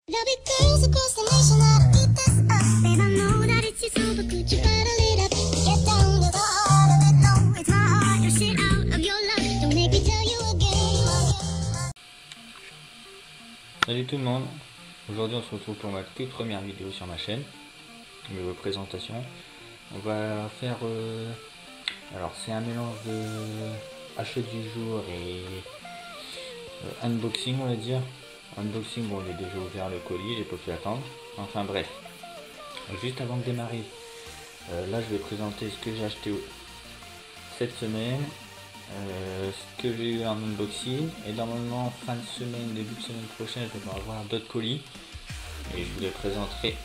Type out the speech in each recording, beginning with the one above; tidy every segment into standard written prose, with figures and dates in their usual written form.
There'll be girls across the nation that'll eat this up. Babe, I know that it's your soul, but could you rattle it up? Get down to the heart of it, no, it's my heart. Your shit out of your love, don't make me tell you again. Salut tout le monde, aujourd'hui on se retrouve pour ma toute première vidéo sur ma chaîne, une présentation. On va faire, alors c'est un mélange de achat du jour et unboxing on va dire. Unboxing, bon j'ai déjà ouvert le colis, j'ai pas pu attendre, enfin bref. Juste avant de démarrer, là je vais présenter ce que j'ai acheté cette semaine, ce que j'ai eu en unboxing, et normalement fin de semaine, début de semaine prochaine je vais avoir d'autres colis et je vous les présenterai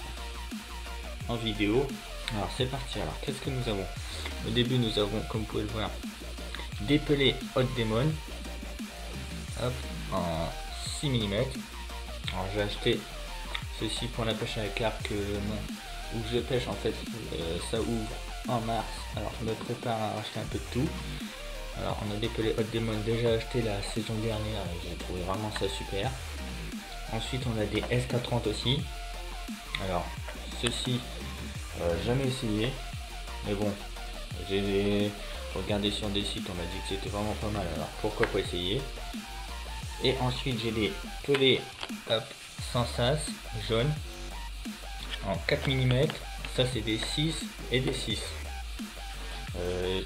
en vidéo. Alors c'est parti. Alors qu'est-ce que nous avons? Au début nous avons, comme vous pouvez le voir, des pelés Hot Demon, hop, en 6 mm. Alors j'ai acheté ceci pour la pêche à la carpe où je pêche en fait, ça ouvre en mars, alors je me prépare à acheter un peu de tout. Alors on a des pelés Hot Demon déjà acheté la saison dernière et j'ai trouvé vraiment ça super. Ensuite on a des SK30 aussi. Alors ceci jamais essayé, mais bon j'ai regardé sur des sites, on m'a dit que c'était vraiment pas mal, alors pourquoi pas essayer. Et ensuite j'ai des pelés sans sas jaune en 4 mm, ça c'est des 6 et des 6.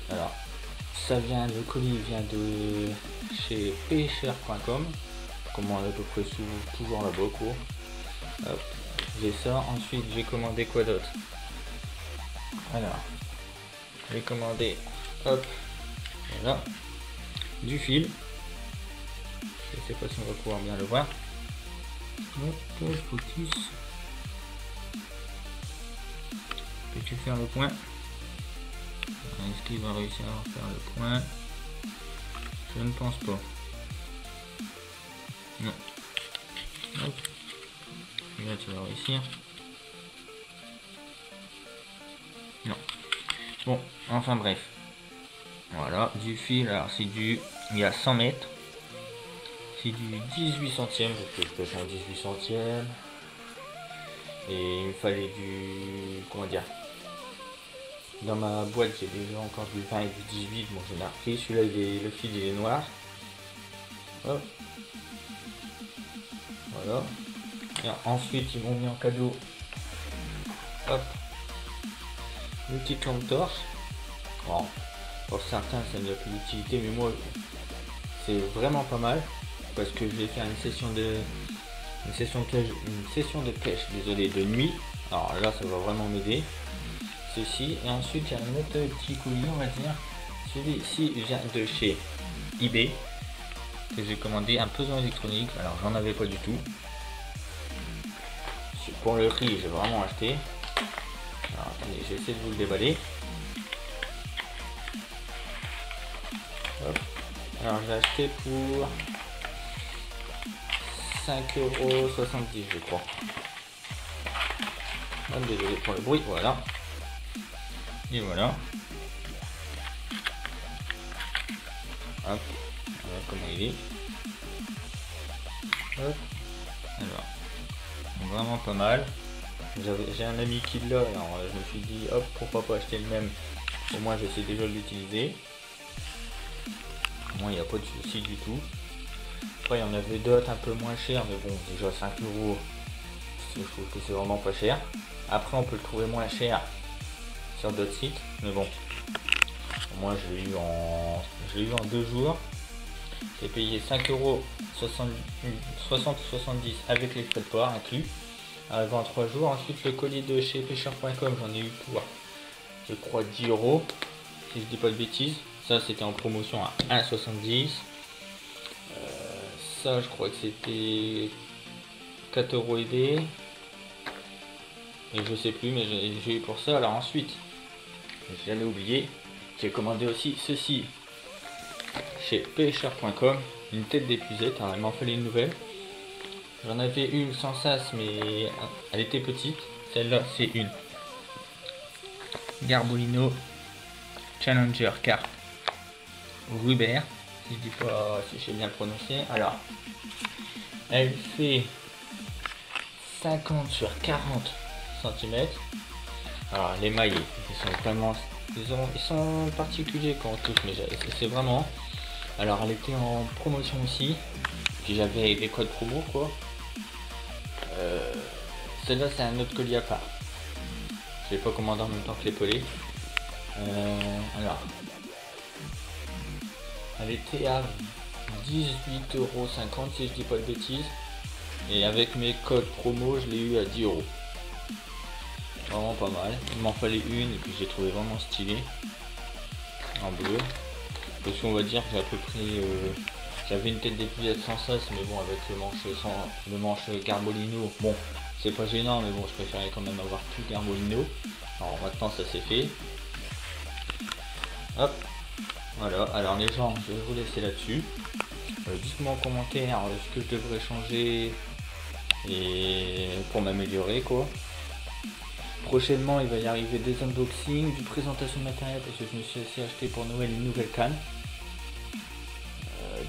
Alors ça vient, le colis vient de chez pêcheur.com, comme on a à peu près toujours là-bas quoi. Hop, j'ai ça. Ensuite j'ai commandé quoi d'autre? Alors j'ai commandé, hop, voilà, du fil. Je sais pas si on va pouvoir bien le voir. Hop, focus. Peux-tu faire le point? Est-ce qu'il va réussir à faire le point? Je ne pense pas. Non. Hop. Et là tu vas réussir. Non. Bon, enfin bref. Voilà, du fil, alors c'est du, il y a 100 mètres. C'est du 18 centièmes, parce que je pêche un 18 centièmes. Et il me fallait du, comment dire, dans ma boîte j'ai déjà encore du 20 et du 18, bon j'en ai repris, celui-là le fil il est noir. Hop. Voilà. Et ensuite ils m'ont mis en cadeau, hop, une petite lampe torche. Bon, pour certains ça n'a plus d'utilité, mais moi c'est vraiment pas mal, parce que je vais faire une session de pêche, désolé, de nuit. Alors là ça va vraiment m'aider, ceci. Et ensuite j'ai un autre petit colis on va dire, celui-ci vient de chez eBay, que j'ai commandé, un pesant électronique. Alors j'en avais pas du tout, pour le prix j'ai vraiment acheté. Alors attendez, je vais essayer de vous le déballer. Hop. Alors j'ai acheté pour 5,70 € je crois. Ah, désolé pour le bruit, voilà. Et voilà. Hop, voilà comment il est. Hop. Alors, vraiment pas mal. J'ai un ami qui l'a, alors je me suis dit hop, pourquoi pas acheter le même. Au moins je sais déjà l'utiliser. Moi il n'y a pas de souci du tout. Après il y en avait d'autres un peu moins chers, mais bon déjà 5 €, je trouve que c'est vraiment pas cher. Après on peut le trouver moins cher sur d'autres sites, mais bon, moi je l'ai eu en 2 jours. J'ai payé 5,60 € avec les frais de port inclus, avant 3 jours. Ensuite le colis de chez pêcheur.com j'en ai eu pour, je crois, 10 € si je dis pas de bêtises. Ça c'était en promotion à 1,70 €. Ça je crois que c'était 4 € et des, et je sais plus, mais j'ai eu pour ça. Alors ensuite j'allais oublier, j'ai commandé aussi ceci chez pêcheur.com, une tête d'épuisette. Alors il m'en fallait une nouvelle. J'en avais une sans sas, mais elle était petite. Celle-là c'est une Garbolino Challenger Carp Ruber, si je dis pas, si j'ai bien prononcé. Alors elle fait 50 sur 40 cm. Alors les mailles, ils sont vraiment, ils sont particuliers quand on touche, mais c'est vraiment. Alors elle était en promotion aussi, puis j'avais des codes promo quoi. Celle-là c'est un autre colis à part. Je l'ai pas commandé en même temps que les pelés. Alors, elle était à 18,50 € si je dis pas de bêtises. Et avec mes codes promo, je l'ai eu à 10 €. Vraiment pas mal. Il m'en fallait une et puis j'ai trouvé vraiment stylé. En bleu. Parce qu'on va dire que j'ai à peu près... j'avais une tête d'épaulette sans sas, mais bon, avec le manche Garbolino, bon, c'est pas gênant, mais bon, je préférais quand même avoir tout Garbolino. Alors maintenant, ça c'est fait. Hop, voilà. Alors les gens, je vais vous laisser là-dessus. Dites-moi en commentaire ce que je devrais changer et pour m'améliorer quoi. Prochainement, il va y arriver des unboxings, du présentation de matériel parce que je me suis aussi acheté pour Noël une nouvelle canne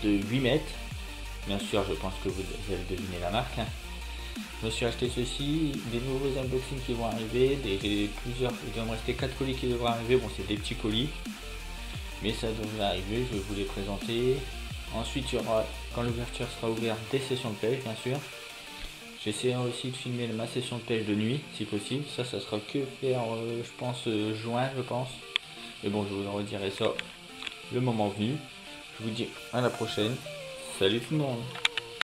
de 8 mètres. Bien sûr, je pense que vous allez deviner la marque. Je me suis acheté ceci, des nouveaux unboxings qui vont arriver, plusieurs, il doit me rester 4 colis qui devraient arriver. Bon, c'est des petits colis, mais ça devrait arriver, je vais vous les présenter. Ensuite, il y aura, quand l'ouverture sera ouverte, des sessions de pêche, bien sûr. J'essaierai aussi de filmer ma session de pêche de nuit, si possible. Ça sera que faire, je pense, juin, je pense. Mais bon, je vous en redirai ça le moment venu. Je vous dis à la prochaine. Salut tout le monde!